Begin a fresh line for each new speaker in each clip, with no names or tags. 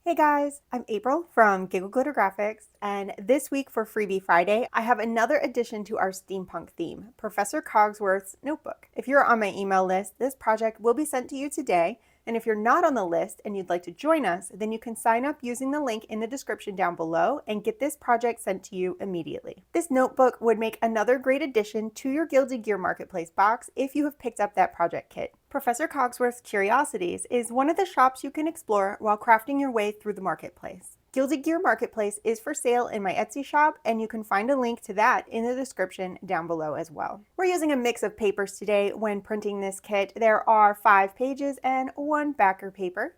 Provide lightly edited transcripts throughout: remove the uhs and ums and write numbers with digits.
Hey guys, I'm April from Giggle Glitter Graphics, and this week for Freebie Friday, I have another addition to our steampunk theme, Professor Cogsworth's notebook. If you're on my email list, this project will be sent to you today, and if you're not on the list and you'd like to join us, then you can sign up using the link in the description down below and get this project sent to you immediately. This notebook would make another great addition to your Gilded Gear Marketplace box if you have picked up that project kit. Professor Cogsworth's Curiosities is one of the shops you can explore while crafting your way through the marketplace. Gilded Gear Marketplace is for sale in my Etsy shop, and you can find a link to that in the description down below as well. We're using a mix of papers today when printing this kit. There are 5 pages and 1 backer paper.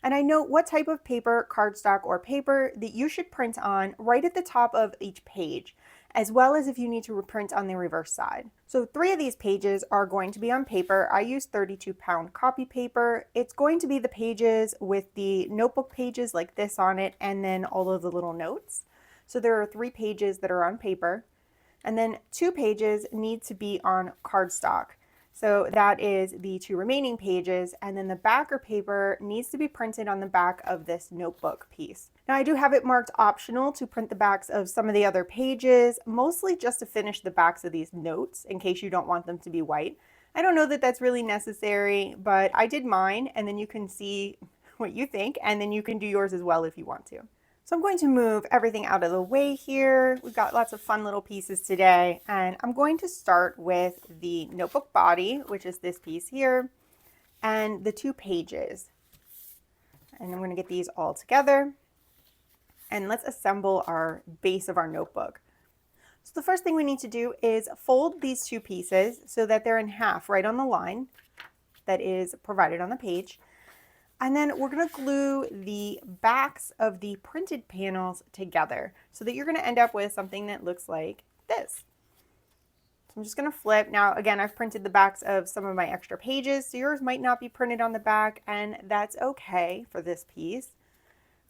And I note what type of paper, cardstock, or paper that you should print on right at the top of each page, as well as if you need to reprint on the reverse side. So 3 of these pages are going to be on paper. I use 32-pound copy paper. It's going to be the pages with the notebook pages like this on it, and then all of the little notes. So there are 3 pages that are on paper, and then 2 pages need to be on cardstock. So that is the 2 remaining pages, and then the backer paper needs to be printed on the back of this notebook piece. Now I do have it marked optional to print the backs of some of the other pages, mostly just to finish the backs of these notes in case you don't want them to be white. I don't know that that's really necessary, but I did mine, and then you can see what you think, and then you can do yours as well if you want to. So I'm going to move everything out of the way here. We've got lots of fun little pieces today, and I'm going to start with the notebook body, which is this piece here, and the 2 pages. And I'm going to get these all together, and let's assemble our base of our notebook. So the first thing we need to do is fold these 2 pieces so that they're in half right on the line that is provided on the page. And then we're going to glue the backs of the printed panels together so that you're going to end up with something that looks like this. So I'm just going to flip. Now, again, I've printed the backs of some of my extra pages, so yours might not be printed on the back, and that's okay for this piece.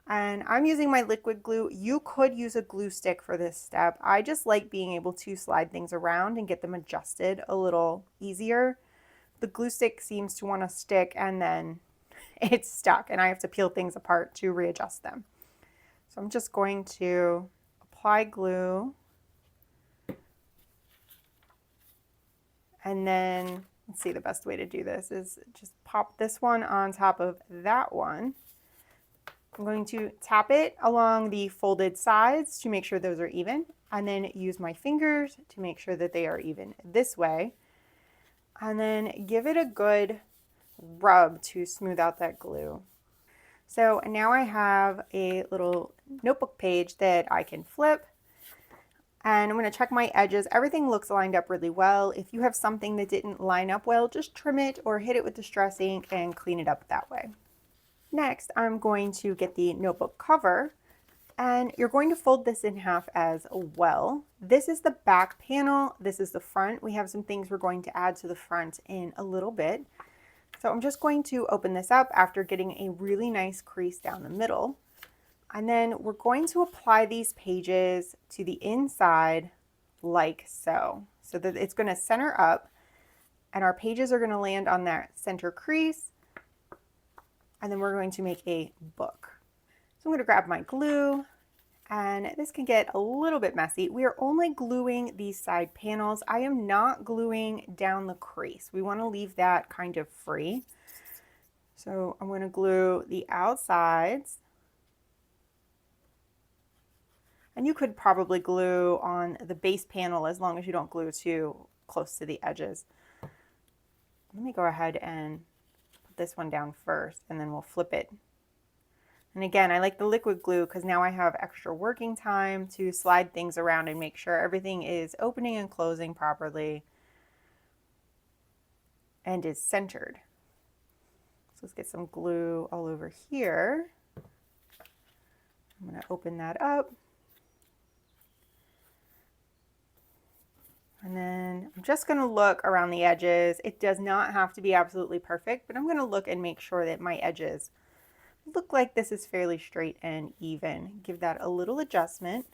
And I'm using my liquid glue. You could use a glue stick for this step. I just like being able to slide things around and get them adjusted a little easier. The glue stick seems to want to stick, and then it's stuck and I have to peel things apart to readjust them. So I'm just going to apply glue, and then let's see, the best way to do this is just pop this one on top of that one. I'm going to tap it along the folded sides to make sure those are even, and then use my fingers to make sure that they are even this way, and then give it a good rub to smooth out that glue. So now I have a little notebook page that I can flip, and I'm going to check my edges. Everything looks lined up really well. If you have something that didn't line up well, just trim it or hit it with Distress ink and clean it up that way. Next, I'm going to get the notebook cover, and you're going to fold this in half as well. This is the back panel. This is the front. We have some things we're going to add to the front in a little bit. So I'm just going to open this up after getting a really nice crease down the middle. And then we're going to apply these pages to the inside like so. So that it's going to center up, and our pages are going to land on that center crease. And then we're going to make a book. So I'm going to grab my glue, and this can get a little bit messy. We are only gluing these side panels. I am not gluing down the crease. We want to leave that kind of free. So I'm going to glue the outsides. And you could probably glue on the base panel as long as you don't glue too close to the edges. Let me go ahead and put this one down first, and then we'll flip it. And again, I like the liquid glue because now I have extra working time to slide things around and make sure everything is opening and closing properly and is centered. So let's get some glue all over here. I'm going to open that up. And then I'm just going to look around the edges. It does not have to be absolutely perfect, but I'm going to look and make sure that my edges look like this is fairly straight and even. Give that a little adjustment.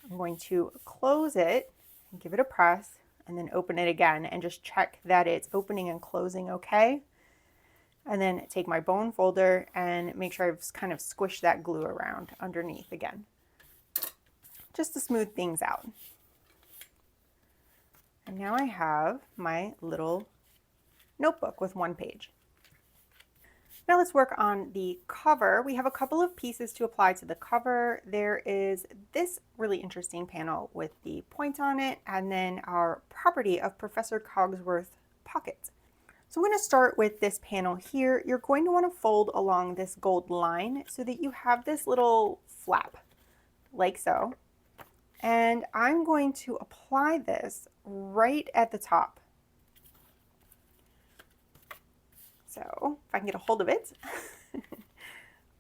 I'm going to close it and give it a press, and then open it again and just check that it's opening and closing okay. And then take my bone folder and make sure I've kind of squished that glue around underneath again, just to smooth things out. And now I have my little notebook with one page. Now let's work on the cover. We have a couple of pieces to apply to the cover. There is this really interesting panel with the point on it, and then our property of Professor Cogsworth pockets. So I'm going to start with this panel here. You're going to want to fold along this gold line so that you have this little flap, like so. And I'm going to apply this right at the top. So if I can get a hold of it.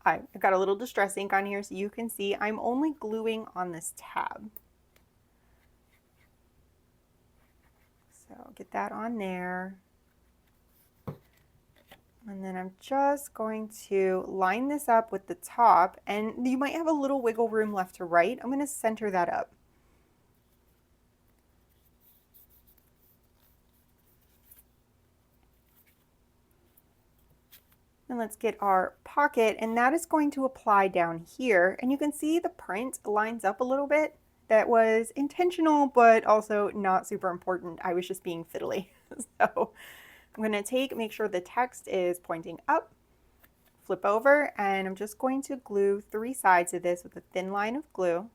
I've got a little distress ink on here so you can see I'm only gluing on this tab. So get that on there. And then I'm just going to line this up with the top, and you might have a little wiggle room left to right. I'm going to center that up. And let's get our pocket, and that is going to apply down here. And you can see the print lines up a little bit. That was intentional, but also not super important. I was just being fiddly. So I'm going to make sure the text is pointing up, flip over, and I'm just going to glue 3 sides of this with a thin line of glue.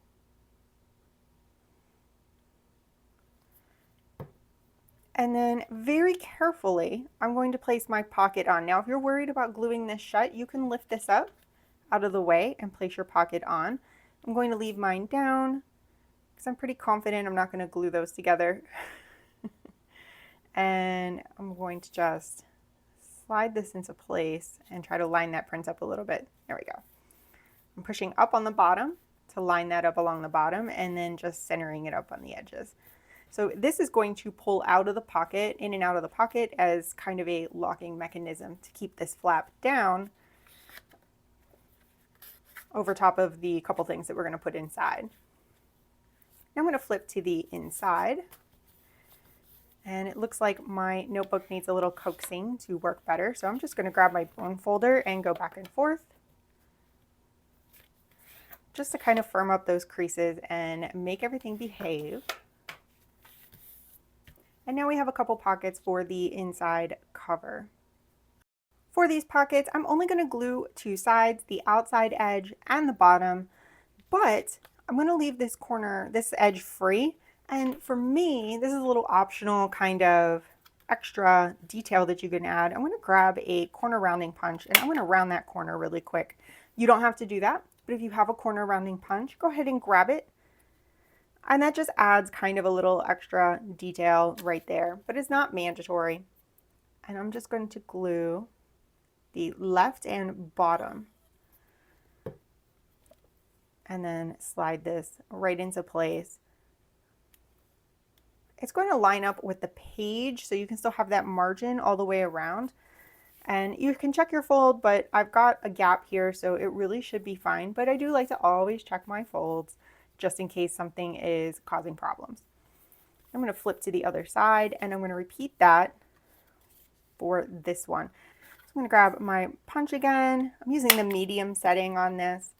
And then very carefully, I'm going to place my pocket on. Now, if you're worried about gluing this shut, you can lift this up out of the way and place your pocket on. I'm going to leave mine down because I'm pretty confident I'm not going to glue those together. And I'm going to just slide this into place and try to line that print up a little bit. There we go. I'm pushing up on the bottom to line that up along the bottom, and then just centering it up on the edges. So this is going to pull out of the pocket, in and out of the pocket, as kind of a locking mechanism to keep this flap down over top of the couple things that we're going to put inside. Now I'm going to flip to the inside, and it looks like my notebook needs a little coaxing to work better. So I'm just going to grab my bone folder and go back and forth, just to kind of firm up those creases and make everything behave. And now we have a couple pockets for the inside cover. For these pockets, I'm only going to glue 2 sides, the outside edge and the bottom, but I'm going to leave this corner, this edge free. And for me, this is a little optional kind of extra detail that you can add. I'm going to grab a corner rounding punch, and I'm going to round that corner really quick. You don't have to do that, but if you have a corner rounding punch, go ahead and grab it. And that just adds kind of a little extra detail right there, but it's not mandatory. And I'm just going to glue the left and bottom, and then slide this right into place. It's going to line up with the page, so you can still have that margin all the way around. And you can check your fold, but I've got a gap here, so it really should be fine. But I do like to always check my folds, just in case something is causing problems. I'm going to flip to the other side, and I'm going to repeat that for this one. So I'm going to grab my punch again. I'm using the medium setting on this,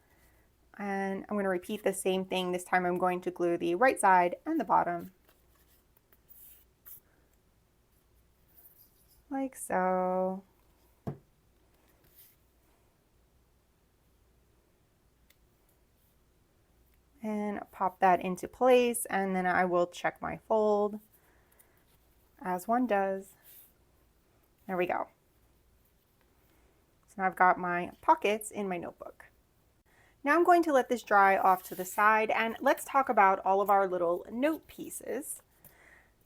and I'm going to repeat the same thing. This time I'm going to glue the right side and the bottom, like so. And pop that into place, and then I will check my fold, as one does. There we go. So now I've got my pockets in my notebook. Now I'm going to let this dry off to the side, and let's talk about all of our little note pieces.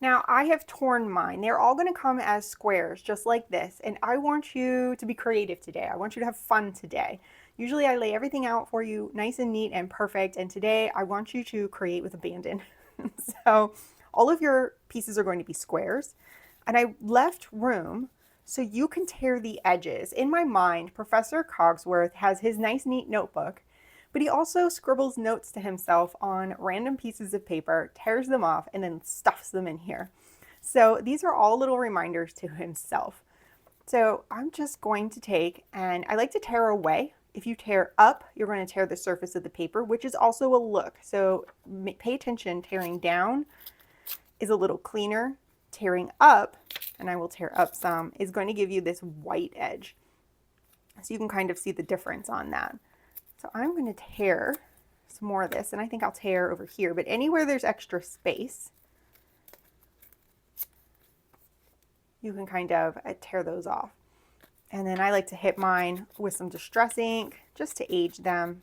Now I have torn mine. They're all going to come as squares, just like this, and I want you to be creative today. I want you to have fun today. Usually I lay everything out for you nice and neat and perfect, and today I want you to create with abandon. So all of your pieces are going to be squares, and I left room so you can tear the edges. In my mind, Professor Cogsworth has his nice neat notebook, but he also scribbles notes to himself on random pieces of paper, tears them off, and then stuffs them in here. So these are all little reminders to himself. So I'm just going to take, and I like to tear away. If you tear up, you're going to tear the surface of the paper, which is also a look. So pay attention, tearing down is a little cleaner. Tearing up, and I will tear up some, is going to give you this white edge. So you can kind of see the difference on that. So I'm going to tear some more of this, and I think I'll tear over here, but anywhere there's extra space, you can kind of tear those off. And then I like to hit mine with some distress ink just to age them,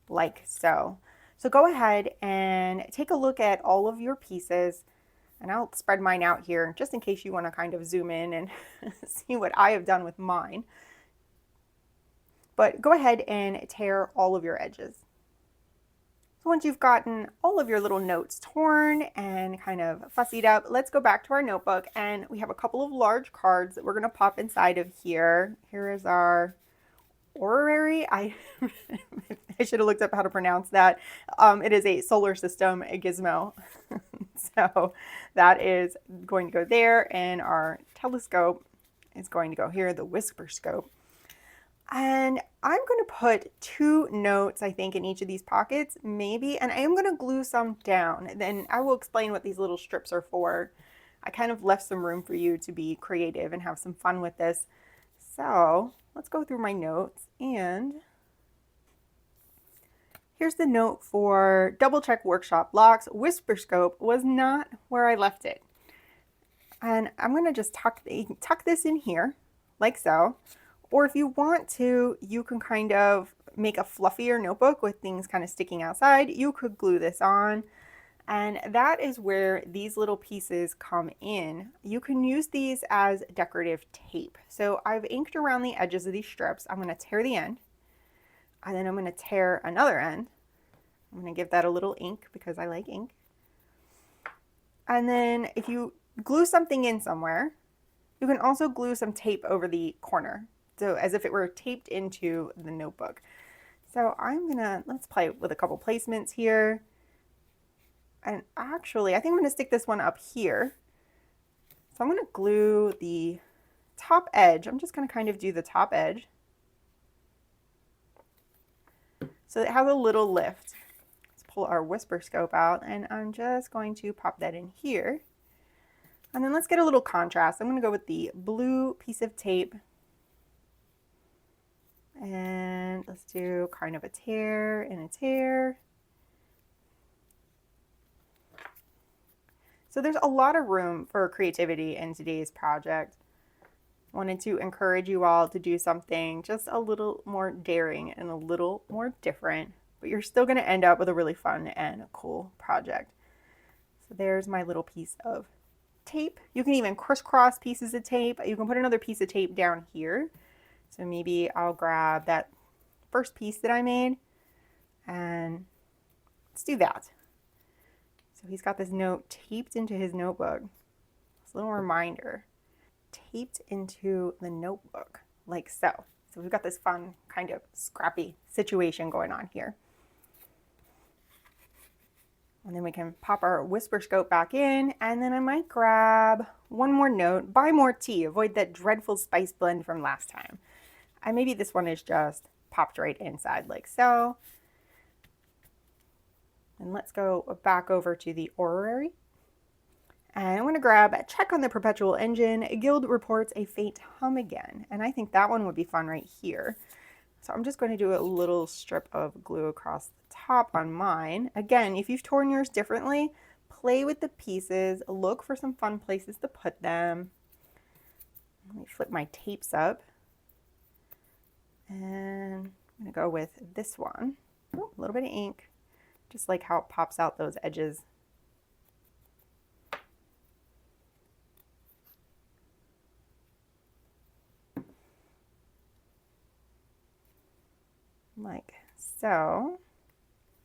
like so. So go ahead and take a look at all of your pieces, and I'll spread mine out here just in case you want to kind of zoom in and see what I have done with mine. But go ahead and tear all of your edges. So once you've gotten all of your little notes torn and kind of fussied up, let's go back to our notebook, and we have a couple of large cards that we're going to pop inside of here. Here is our orrery. I should have looked up how to pronounce that. It is a solar system gizmo. So that is going to go there, and our telescope is going to go here, the whisper scope. And I'm going to put 2 notes, I think, in each of these pockets, maybe, and I am going to glue some down. Then I will explain what these little strips are for. I kind of left some room for you to be creative and have some fun with this. So let's go through my notes, and here's the note for double check workshop blocks. Whisper scope was not where I left it. And I'm going to just tuck this in here, like so. Or if you want to, you can kind of make a fluffier notebook with things kind of sticking outside. You could glue this on. And that is where these little pieces come in. You can use these as decorative tape. So I've inked around the edges of these strips. I'm going to tear the end, and then I'm going to tear another end. I'm going to give that a little ink because I like ink. And then if you glue something in somewhere, you can also glue some tape over the corner. So as if it were taped into the notebook. So let's play with a couple placements here. And actually, I think I'm going to stick this one up here. So I'm going to glue the top edge. I'm just going to kind of do the top edge. So it has a little lift. Let's pull our whisper scope out, and I'm just going to pop that in here. And then let's get a little contrast. I'm going to go with the blue piece of tape. And let's do kind of a tear and a tear. So there's a lot of room for creativity in today's project. Wanted to encourage you all to do something just a little more daring and a little more different, but you're still going to end up with a really fun and cool project. So there's my little piece of tape. You can even crisscross pieces of tape. You can put another piece of tape down here. So maybe I'll grab that first piece that I made, and let's do that. So he's got this note taped into his notebook. This little reminder, taped into the notebook, like so. So we've got this fun kind of scrappy situation going on here. And then we can pop our whisper scope back in, and then I might grab one more note. Buy more tea, avoid that dreadful spice blend from last time. And maybe this one is just popped right inside like so. And let's go back over to the orrery. And I'm going to grab check on the perpetual engine. Guild reports a faint hum again. And I think that one would be fun right here. So I'm just going to do a little strip of glue across the top on mine. Again, if you've torn yours differently, play with the pieces. Look for some fun places to put them. Let me flip my tapes up. And I'm going to go with this one. Oh, a little bit of ink. Just like how it pops out those edges. Like so.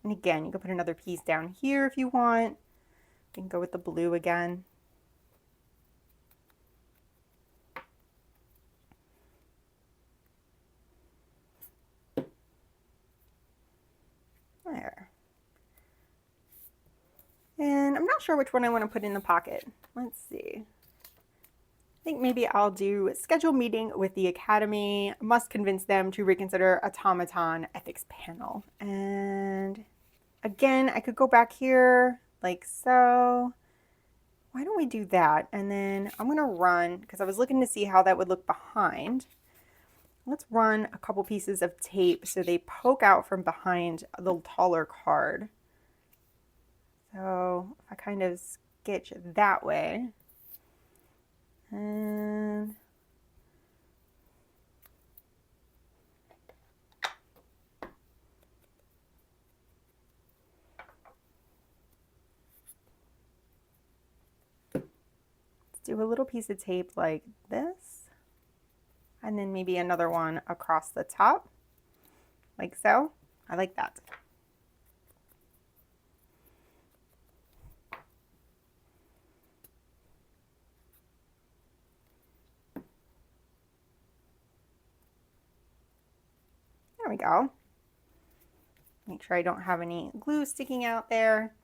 And again, you can put another piece down here if you want. You can go with the blue again. There. And I'm not sure which one I want to put in the pocket. Let's see. I think maybe I'll do schedule meeting with the Academy, must convince them to reconsider automaton ethics panel. And again, I could go back here like so. Why don't we do that? And then I'm going to run, because I was looking to see how that would look behind. Let's run a couple pieces of tape so they poke out from behind the taller card. So if I kind of sketch that way. And let's do a little piece of tape like this. And then maybe another one across the top, like so. I like that. There we go. Make sure I don't have any glue sticking out there.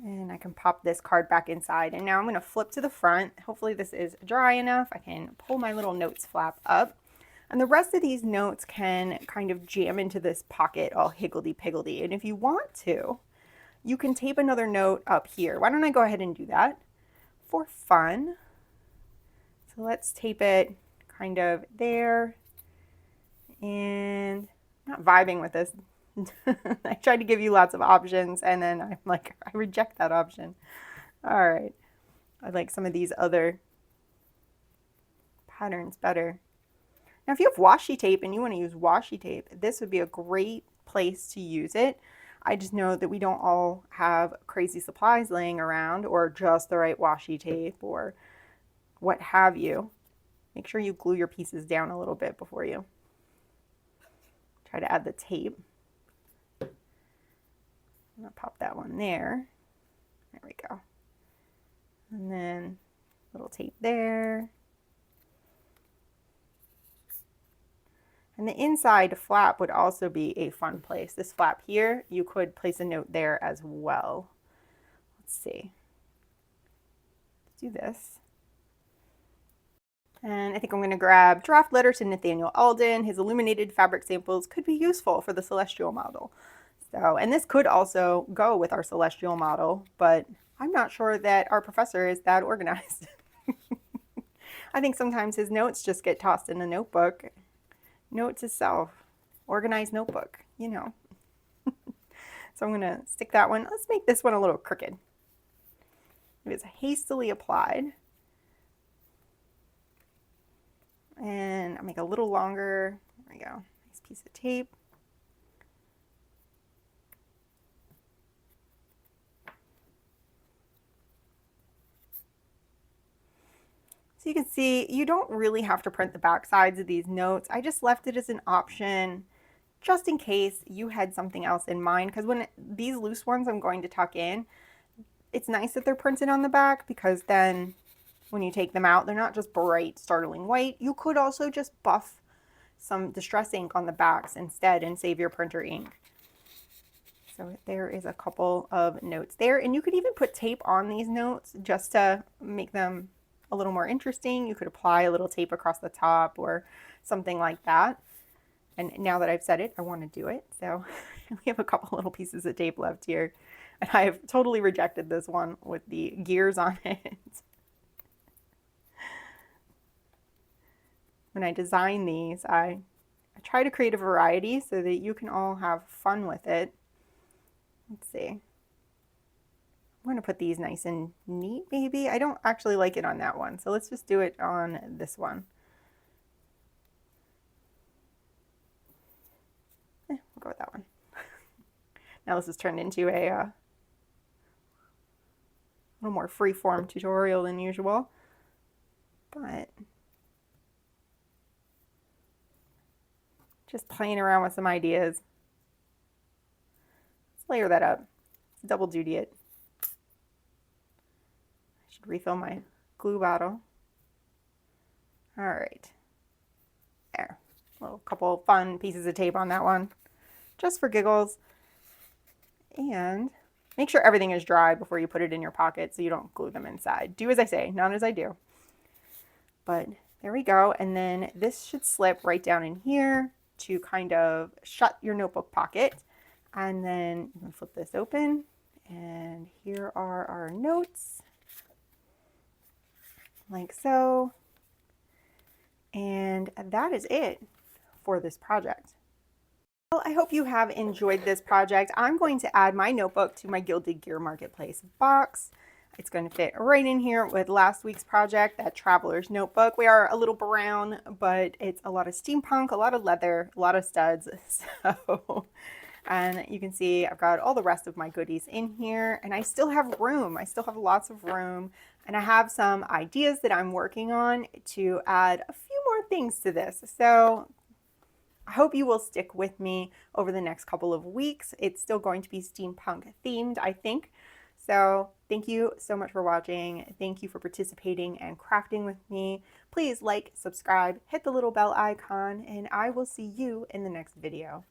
And I can pop this card back inside. And now I'm going to flip to the front. Hopefully this is dry enough. I can pull my little notes flap up. And the rest of these notes can kind of jam into this pocket all higgledy-piggledy. And if you want to, you can tape another note up here. Why don't I go ahead and do that for fun? So let's tape it kind of there. And I'm not vibing with this. I tried to give you lots of options and then I'm like, I reject that option. All right. I like some of these other patterns better. Now, if you have washi tape and you want to use washi tape, this would be a great place to use it. I just know that we don't all have crazy supplies laying around or just the right washi tape or what have you. Make sure you glue your pieces down a little bit before you try to add the tape. I'm going to pop that one there. There we go. And then little tape there. And the inside flap would also be a fun place. This flap here, you could place a note there as well. Let's see. Let's do this. And I think I'm going to grab draft letter to Nathaniel Alden. His illuminated fabric samples could be useful for the Celestial model. So, and this could also go with our Celestial model, but I'm not sure that our professor is that organized. I think sometimes his notes just get tossed in a notebook. Note to self, organized notebook, you know. So I'm going to stick that one. Let's make this one a little crooked. It was hastily applied. And I'll make a little longer. There we go. Nice piece of tape. So you can see you don't really have to print the back sides of these notes. I just left it as an option just in case you had something else in mind, because when these loose ones I'm going to tuck in, it's nice that they're printed on the back, because then when you take them out, they're not just bright, startling white. You could also just buff some distress ink on the backs instead and save your printer ink. So there is a couple of notes there, and you could even put tape on these notes just to make them a little more interesting. You could apply a little tape across the top or something like that. And now that I've said it, I want to do it. So we have a couple little pieces of tape left here. And I have totally rejected this one with the gears on it. When I design these, I try to create a variety so that you can all have fun with it. Let's see. I'm going to put these nice and neat, maybe. I don't actually like it on that one, so let's just do it on this one. We'll go with that one. Now this has turned into a little more free-form tutorial than usual, but just playing around with some ideas. Let's layer that up. Let's double duty it. I should refill my glue bottle. All right. There. A little couple fun pieces of tape on that one, just for giggles. And make sure everything is dry before you put it in your pocket so you don't glue them inside. Do as I say, not as I do. But there we go. And then this should slip right down in here to kind of shut your notebook pocket. And then you can flip this open, and here are our notes, like so. And that is it for this project. Well, I hope you have enjoyed this project. I'm going to add my notebook to my Gilded Gear Marketplace box. It's going to fit right in here with last week's project, that Traveler's Notebook. We are a little brown, but it's a lot of steampunk, a lot of leather, a lot of studs. So, and you can see I've got all the rest of my goodies in here, and I still have room. I still have lots of room, and I have some ideas that I'm working on to add a few more things to this. So I hope you will stick with me over the next couple of weeks. It's still going to be steampunk themed, I think. So thank you so much for watching. Thank you for participating and crafting with me. Please like, subscribe, hit the little bell icon, and I will see you in the next video.